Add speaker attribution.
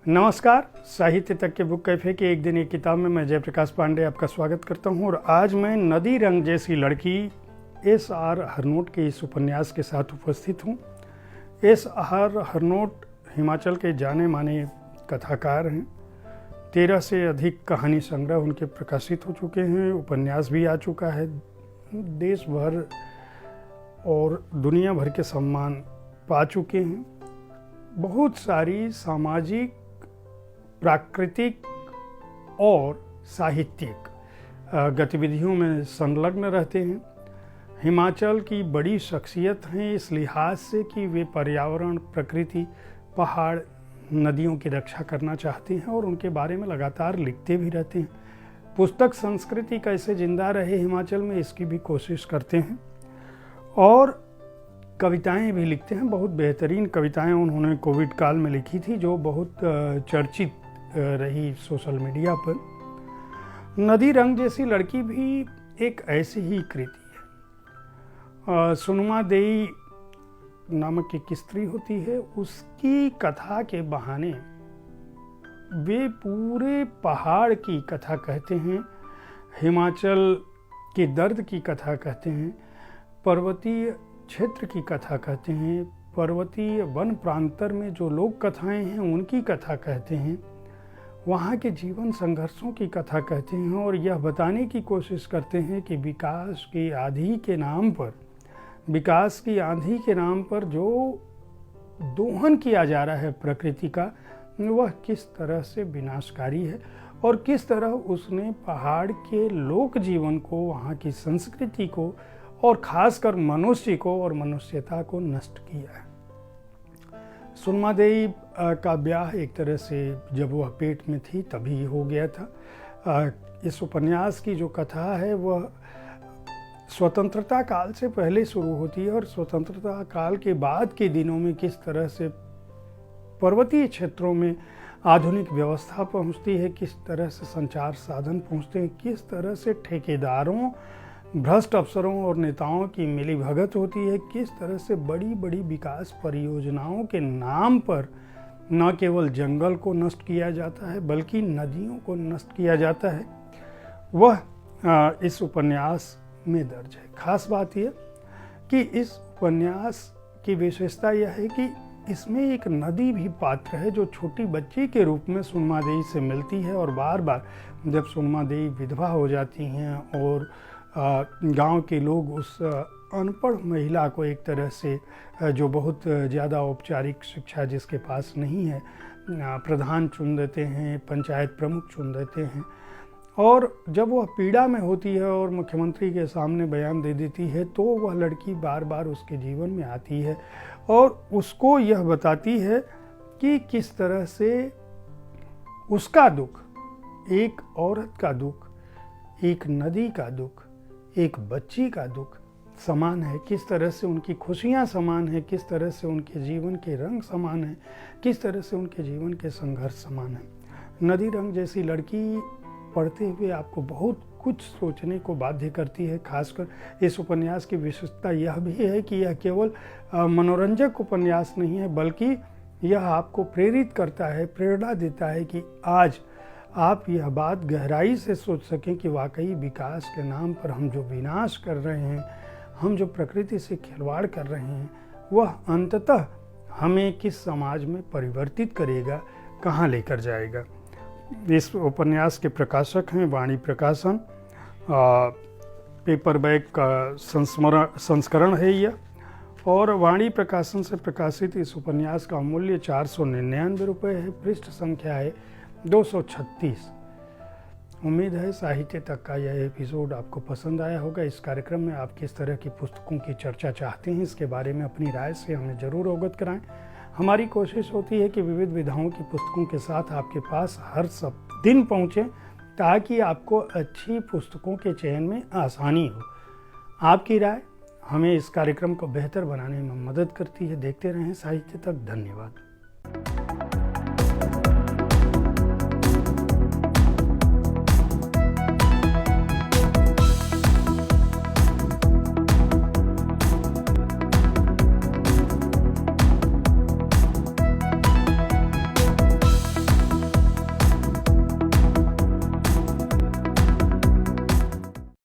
Speaker 1: नमस्कार। साहित्य तक के बुक कैफे के एक दिन एक किताब में मैं जयप्रकाश पांडे आपका स्वागत करता हूं और आज मैं नदी रंग जैसी लड़की एस.आर. हरनोट के इस उपन्यास के साथ उपस्थित हूं। एस.आर. हरनोट हिमाचल के जाने माने कथाकार हैं। 13 से अधिक कहानी संग्रह उनके प्रकाशित हो चुके हैं। उपन्यास भी आ चुका है। देश भर और दुनिया भर के सम्मान पा चुके हैं। बहुत सारी सामाजिक, प्राकृतिक और साहित्यिक गतिविधियों में संलग्न रहते हैं। हिमाचल की बड़ी शख्सियत हैं इस लिहाज से कि वे पर्यावरण, प्रकृति, पहाड़, नदियों की रक्षा करना चाहते हैं और उनके बारे में लगातार लिखते भी रहते हैं। पुस्तक संस्कृति कैसे जिंदा रहे हिमाचल में, इसकी भी कोशिश करते हैं और कविताएं भी लिखते हैं। बहुत बेहतरीन कविताएं उन्होंने कोविड काल में लिखी थी जो बहुत चर्चित रही सोशल मीडिया पर। नदी रंग जैसी लड़की भी एक ऐसी ही कृति है। सुनमा देई नामक एक स्त्री होती है, उसकी कथा के बहाने वे पूरे पहाड़ की कथा कहते हैं, हिमाचल के दर्द की कथा कहते हैं, पर्वतीय क्षेत्र की कथा कहते हैं, पर्वतीय वन प्रांतर में जो लोक कथाएं हैं उनकी कथा कहते हैं, वहाँ के जीवन संघर्षों की कथा कहते हैं और यह बताने की कोशिश करते हैं कि विकास की आंधी के नाम पर जो दोहन किया जा रहा है प्रकृति का, वह किस तरह से विनाशकारी है और किस तरह उसने पहाड़ के लोक जीवन को, वहाँ की संस्कृति को और खासकर मनुष्य को और मनुष्यता को नष्ट किया है। सुनमा देई का ब्याह एक तरह से जब वह पेट में थी तभी हो गया था। इस उपन्यास की जो कथा है वह स्वतंत्रता काल से पहले शुरू होती है और स्वतंत्रता काल के बाद के दिनों में किस तरह से पर्वतीय क्षेत्रों में आधुनिक व्यवस्था पहुंचती है, किस तरह से संचार साधन पहुंचते हैं, किस तरह से ठेकेदारों, भ्रष्ट अफसरों और नेताओं की मिलीभगत होती है, किस तरह से बड़ी बड़ी विकास परियोजनाओं के नाम पर न केवल जंगल को नष्ट किया जाता है बल्कि नदियों को नष्ट किया जाता है, वह इस उपन्यास में दर्ज है। खास बात यह कि इस उपन्यास की विशेषता यह है कि इसमें एक नदी भी पात्र है जो छोटी बच्ची के रूप में सुनमा देई से मिलती है और बार बार जब सुनमा देई विधवा हो जाती हैं और गांव के लोग उस अनपढ़ महिला को एक तरह से, जो बहुत ज़्यादा औपचारिक शिक्षा जिसके पास नहीं है, प्रधान चुन देते हैं, पंचायत प्रमुख चुन देते हैं और जब वह पीड़ा में होती है और मुख्यमंत्री के सामने बयान दे देती है तो वह लड़की बार बार उसके जीवन में आती है और उसको यह बताती है कि किस तरह से उसका दुख, एक औरत का दुख, एक नदी का दुख, एक बच्ची का दुख समान है, किस तरह से उनकी खुशियाँ समान है, किस तरह से उनके जीवन के रंग समान है, किस तरह से उनके जीवन के संघर्ष समान है। नदी रंग जैसी लड़की पढ़ते हुए आपको बहुत कुछ सोचने को बाध्य करती है। खासकर इस उपन्यास की विशेषता यह भी है कि यह केवल मनोरंजक उपन्यास नहीं है बल्कि यह आपको प्रेरित करता है, प्रेरणा देता है कि आज आप यह बात गहराई से सोच सकें कि वाकई विकास के नाम पर हम जो विनाश कर रहे हैं, हम जो प्रकृति से खिलवाड़ कर रहे हैं, वह अंततः हमें किस समाज में परिवर्तित करेगा, कहाँ लेकर जाएगा। इस उपन्यास के प्रकाशक हैं वाणी प्रकाशन। पेपरबैक का संस्करण है यह और वाणी प्रकाशन से प्रकाशित इस उपन्यास का मूल्य 499 रुपये है। पृष्ठ संख्या है 236। उम्मीद है साहित्य तक का यह एपिसोड आपको पसंद आया होगा। इस कार्यक्रम में आप किस तरह की पुस्तकों की चर्चा चाहते हैं, इसके बारे में अपनी राय से हमें ज़रूर अवगत कराएं। हमारी कोशिश होती है कि विविध विधाओं की पुस्तकों के साथ आपके पास हर दिन पहुँचें ताकि आपको अच्छी पुस्तकों के चयन में आसानी हो। आपकी राय हमें इस कार्यक्रम को बेहतर बनाने में मदद करती है। देखते रहें साहित्य तक। धन्यवाद।